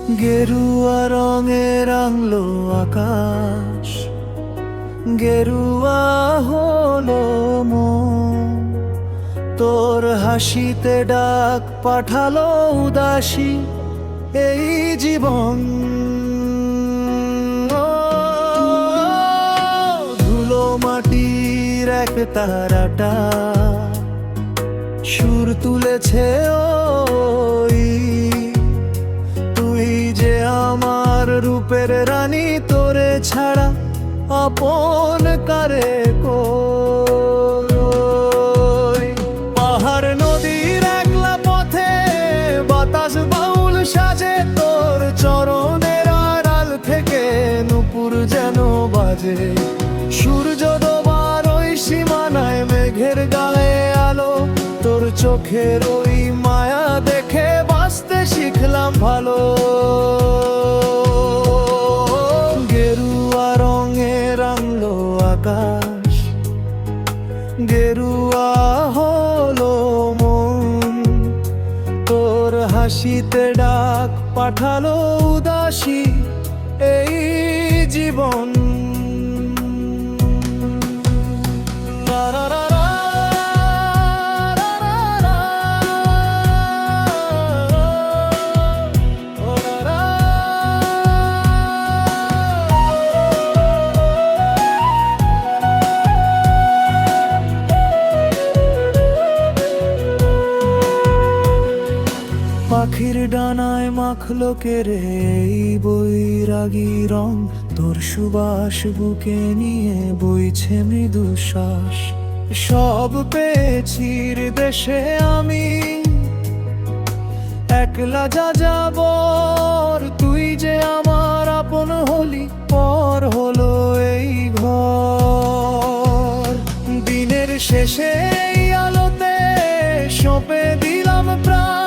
গেরুয়া রঙে রাঙলো আকাশ, গেরুয়া হলো মন। তোর হাসিতে ডাক পাঠালো উদাসী এই জীবন। ও, ধুলো মাটির এক তারাটা সুর তুলেছে ওই, তুই যে আমার রূপের রানী, তোরে ছাড়া আপন কারে কই। পাহাড় নদীর একলা পথে বাতাস বাউল সাজে, তোর চরণের আড়াল থেকে নূপুর যেন বাজে। সূর্য ডোবার ওই সীমানায় মেঘের গায়ে আলো, তোর চোখের ওই মায়া দেখে বাঁচতে শিখলাম ভালো। গেরুয়া রঙে রাঙলো আকাশ, গেরুয়া হলো মন। তোর হাসিতে ডাক পাঠালো উদাসী এই জীবন। পাখির ডানায় মাখলো কেরে এই বৈরাগী রং, তোর সুবাস বুকে নিয়ে বইছে মৃদু শ্বাস। সব পেয়েছি দেশে আমি, একলা যা যাবর, তুই যে আমার আপন হলি, পর হলো এই ঘর। দিনের শেষে এই আলোতে সঁপে দিলাম প্রাণ,